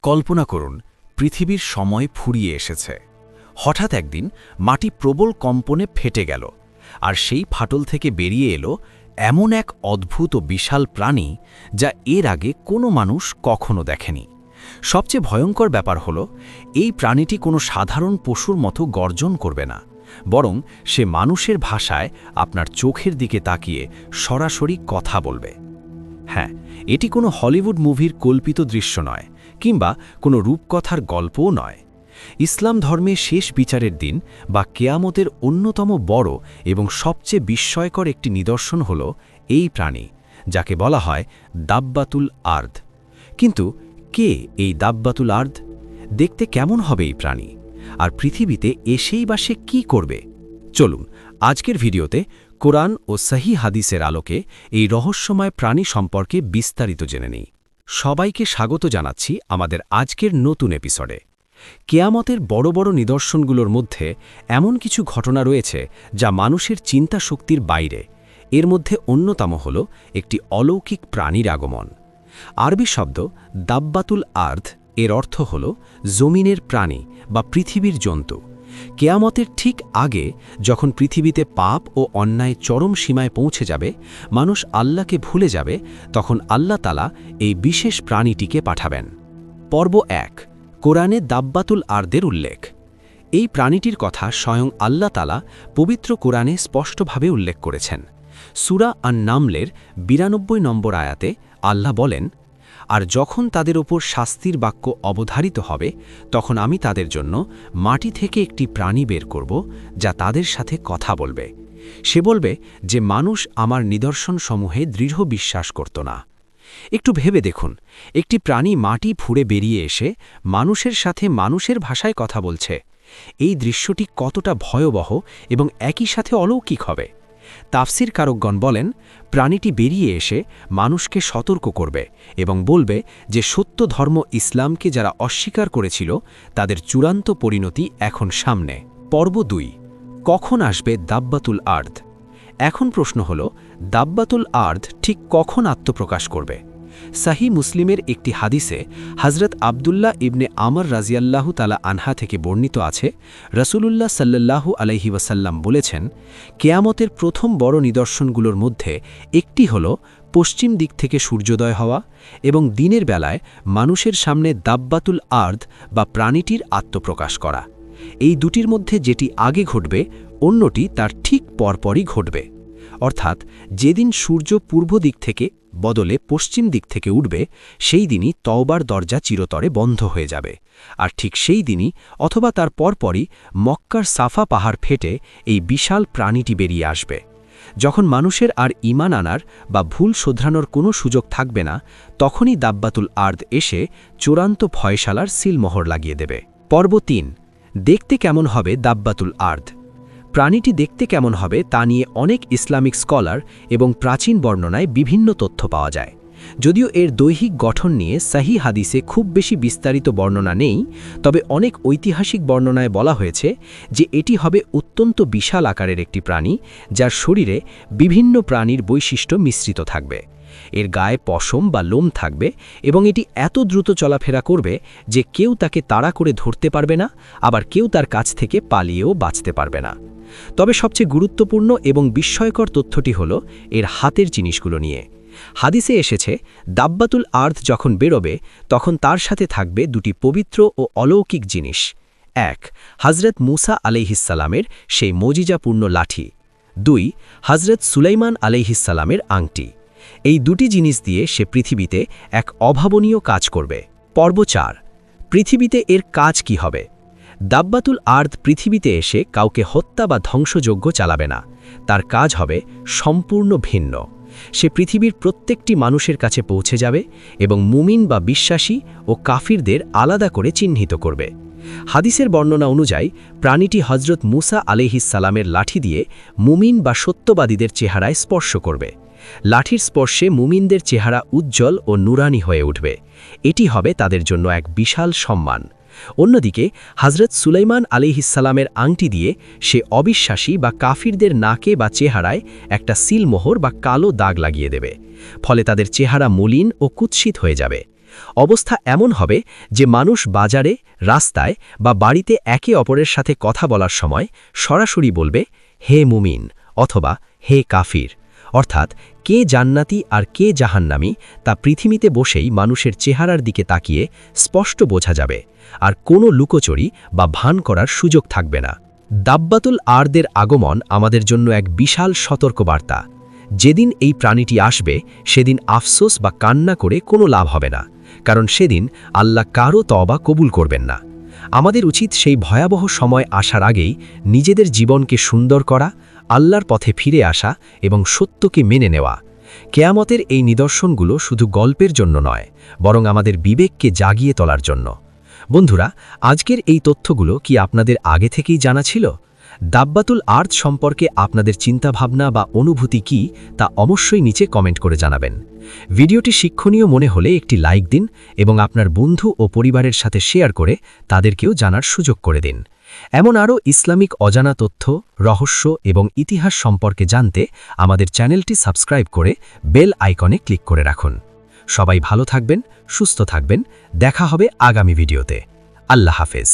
কল্পনা করুন, পৃথিবীর সময় ফুরিয়ে এসেছে। হঠাৎ একদিন মাটি প্রবল কম্পনে ফেটে গেল, আর সেই ফাটল থেকে বেরিয়ে এলো এমন এক অদ্ভুত ও বিশাল প্রাণী যা এর আগে কোনো মানুষ কখনো দেখেনি। সবচেয়ে ভয়ঙ্কর ব্যাপার হলো, এই প্রাণীটি কোনো সাধারণ পশুর মতো গর্জন করবে না, বরং সে মানুষের ভাষায় আপনার চোখের দিকে তাকিয়ে সরাসরি কথা বলবে। হ্যাঁ, এটি কোনো হলিউড মুভির কল্পিত দৃশ্য নয়, কিংবা কোনো রূপকথার গল্পও নয়। ইসলাম ধর্মে শেষ বিচারের দিন বা কেয়ামতের অন্যতম বড় এবং সবচেয়ে বিস্ময়কর একটি নিদর্শন হল এই প্রাণী, যাকে বলা হয় দাব্বাতুল আর্দ। কিন্তু কে এই দাব্বাতুল আর্দ? দেখতে কেমন হবে এই প্রাণী? আর পৃথিবীতে এসেই বা সে কী করবে? চলুন আজকের ভিডিওতে কোরআন ও সহি হাদিসের আলোকে এই রহস্যময় প্রাণী সম্পর্কে বিস্তারিত জেনে নিই। সবাইকে স্বাগত জানাচ্ছি আমাদের আজকের নতুন এপিসোডে। কেয়ামতের বড় বড় নিদর্শনগুলোর মধ্যে এমন কিছু ঘটনা রয়েছে যা মানুষের চিন্তা শক্তির বাইরে। এর মধ্যে অন্যতম হল একটি অলৌকিক প্রাণীর আগমন। আরবি শব্দ দাব্বাতুল আর্দ এর অর্থ হল জমিনের প্রাণী বা পৃথিবীর জন্তু। কেয়ামতের ঠিক আগে, যখন পৃথিবীতে পাপ ও অন্যায় চরম সীমায় পৌঁছে যাবে, মানুষ আল্লাহকে ভুলে যাবে, তখন আল্লাহ তাআলা এই বিশেষ প্রাণীটিকে পাঠাবেন। পর্ব ১। কোরআনে দাব্বাতুল আর্দের উল্লেখ। এই প্রাণীটির কথা স্বয়ং আল্লাহ তাআলা পবিত্র কোরআনে স্পষ্টভাবে উল্লেখ করেছেন। সূরা আন-নামলের ৯২ নম্বর আয়াতে আল্লাহ বলেন, আর যখন তাদের ওপর শাস্তির বাক্য অবধারিত হবে, তখন আমি তাদের জন্য মাটি থেকে একটি প্রাণী বের করব, যা তাদের সাথে কথা বলবে। সে বলবে যে মানুষ আমার নিদর্শনসমূহে দৃঢ় বিশ্বাস করত না। একটু ভেবে দেখুন, একটি প্রাণী মাটি ফুঁড়ে বেরিয়ে এসে মানুষের সাথে মানুষের ভাষায় কথা বলছে। এই দৃশ্যটি কতটা ভয়াবহ এবং একই সাথে অলৌকিক হবে। তাফসির কারকগণ বলেন, প্রাণীটি বেরিয়ে এসে মানুষকে সতর্ক করবে এবং বলবে যে সত্য ধর্ম ইসলামকে যারা অস্বীকার করেছিল, তাদের চূড়ান্ত পরিণতি এখন সামনে। পর্ব ২। কখন আসবে দাব্বাতুল আর্দ? এখন প্রশ্ন হল, দাব্বাতুল আর্দ ঠিক কখন আত্মপ্রকাশ করবে? সাহি মুসলিমের একটি হাদিসে হযরত আবদুল্লাহ ইবনে আমর রাজিয়াল্লাহু তাআলা আনহা থেকে বর্ণিত আছে, রাসূলুল্লাহ সাল্লাল্লাহু আলাইহি ওয়াসাল্লাম বলেছেন, কেয়ামতের প্রথম বড় নিদর্শনগুলোর মধ্যে একটি হল পশ্চিম দিক থেকে সূর্যোদয় হওয়া এবং দিনের বেলায় মানুষের সামনে দাব্বাতুল আর্দ বা প্রাণীটির আত্মপ্রকাশ করা। এই দুটির মধ্যে যেটি আগে ঘটবে, অন্যটি তার ঠিক পরপরই ঘটবে। অর্থাৎ যেদিন সূর্য পূর্ব দিক থেকে বদলে পশ্চিম দিক থেকে উঠবে, সেই দিনই তওবার দরজা চিরতরে বন্ধ হয়ে যাবে। আর ঠিক সেই দিনই অথবা তার পরপরই মক্কার সাফা পাহাড় ফেটে এই বিশাল প্রাণীটি বেরিয়ে আসবে। যখন মানুষের আর ঈমান আনার বা ভুল শোধরানোর কোনো সুযোগ থাকবে না, তখনই দাব্বাতুল আর্দ এসে চূড়ান্ত ফয়সালার সিলমোহর লাগিয়ে দেবে। পর্ব ৩। দেখতে কেমন হবে দাব্বাতুল আর্দ? প্রাণীটি দেখতে কেমন হবে তা নিয়ে অনেক ইসলামিক স্কলার এবং প্রাচীন বর্ণনায় বিভিন্ন তথ্য পাওয়া যায়। যদিও এর দৈহিক গঠন নিয়ে সহি হাদিসে খুব বেশি বিস্তারিত বর্ণনা নেই, তবে অনেক ঐতিহাসিক বর্ণনায় বলা হয়েছে যে এটি হবে অত্যন্ত বিশাল আকারের একটি প্রাণী, যার শরীরে বিভিন্ন প্রাণীর বৈশিষ্ট্য মিশ্রিত থাকবে। এর গায়ে পশম বা লোম থাকবে এবং এটি এত দ্রুত চলাফেরা করবে যে কেউ তাকে তাড়া করে ধরতে পারবে না, আবার কেউ তার কাছ থেকে পালিয়েও বাঁচতে পারবে না। তবে সবচেয়ে গুরুত্বপূর্ণ এবং বিস্ময়কর তথ্যটি হল এর হাতের জিনিসগুলো নিয়ে। হাদিসে এসেছে, দাব্বাতুল আর্দ যখন বেরোবে, তখন তার সাথে থাকবে দুটি পবিত্র ও অলৌকিক জিনিস। ১. হযরত মূসা আলাইহিসসালামের সেই মজিজাপূর্ণ লাঠি। ২. হযরত সুলাইমান আলাইহিসসালামের আংটি। এই দুটি জিনিস দিয়ে সে পৃথিবীতে এক অভাবনীয় কাজ করবে। পর্ব ৪। পৃথিবীতে এর কাজ কি হবে? দাব্বাতুল আর্দ পৃথিবীতে এসে কাউকে হত্যা বা ধ্বংসযজ্ঞ চালাবে না। তার কাজ হবে সম্পূর্ণ ভিন্ন। সে পৃথিবীর প্রত্যেকটি মানুষের কাছে পৌঁছে যাবে এবং মুমিন বা বিশ্বাসী ও কাফিরদের আলাদা করে চিহ্নিত করবে। হাদিসের বর্ণনা অনুযায়ী প্রাণীটি হযরত মূসা আলাইহিসসালামের লাঠি দিয়ে মুমিন বা সত্যবাদীদের চেহারায় স্পর্শ করবে। লাঠির স্পর্শে মুমিনদের চেহারা উজ্জ্বল ও নুরানি হয়ে উঠবে। এটি হবে তাদের জন্য এক বিশাল সম্মান। অন্যদিকে হযরত সুলাইমান আলাইহিসসালামের আংটি দিয়ে সে অবিশ্বাসী বা কাফিরদের নাকে বা চেহারায় একটা সিলমোহর বা কালো দাগ লাগিয়ে দেবে। ফলে তাদের চেহারা মলিন ও কুৎসিত হয়ে যাবে। অবস্থা এমন হবে যে মানুষ বাজারে, রাস্তায় বা বাড়িতে একে অপরের সাথে কথা বলার সময় সরাসরি বলবে হে মুমিন অথবা হে কাফির, অর্থাৎ কে জান্নাতি আর কে জাহান্নামী তা পৃথিবীতে বসেই মানুষের চেহারার দিকে তাকিয়ে স্পষ্ট বোঝা যাবে, আর কোনো লুকোচুরি বা ভান করার সুযোগ থাকবে না। দাব্বাতুল আরদের আগমন আমাদের জন্য এক বিশাল সতর্কবার্তা। যেদিন এই প্রাণীটি আসবে সেদিন আফসোস বা কান্না করে কোনো লাভ হবে না, কারণ সেদিন আল্লাহ কারও তওবা কবুল করবেন না। আমাদের উচিত সেই ভয়াবহ সময় আসার আগেই নিজেদের জীবনকে সুন্দর করা, আল্লাহর পথে ফিরে আসা এবং সত্যকে মেনে নেওয়া। কেয়ামতের এই নিদর্শনগুলো শুধু গল্পের জন্য নয়, বরং আমাদের বিবেককে জাগিয়ে তোলার জন্য। বন্ধুরা, আজকের এই তথ্যগুলো কি আপনাদের আগে থেকেই জানা ছিল? দাব্বাতুল আরদ সম্পর্কে আপনাদের চিন্তাভাবনা বা অনুভূতি কি তা অবশ্যই নিচে কমেন্ট করে জানাবেন। ভিডিওটি শিক্ষণীয় মনে হলে একটি লাইক দিন এবং আপনার বন্ধু ও পরিবারের সাথে শেয়ার করে তাদেরকেও জানার সুযোগ করে দিন। এমন আরও ইসলামিক অজানা তথ্য, রহস্য এবং ইতিহাস সম্পর্কে জানতে আমাদের চ্যানেলটি সাবস্ক্রাইব করে বেল আইকনে ক্লিক করে রাখুন। সবাই ভালো থাকবেন, সুস্থ থাকবেন। দেখা হবে আগামী ভিডিওতে। আল্লাহ হাফেজ।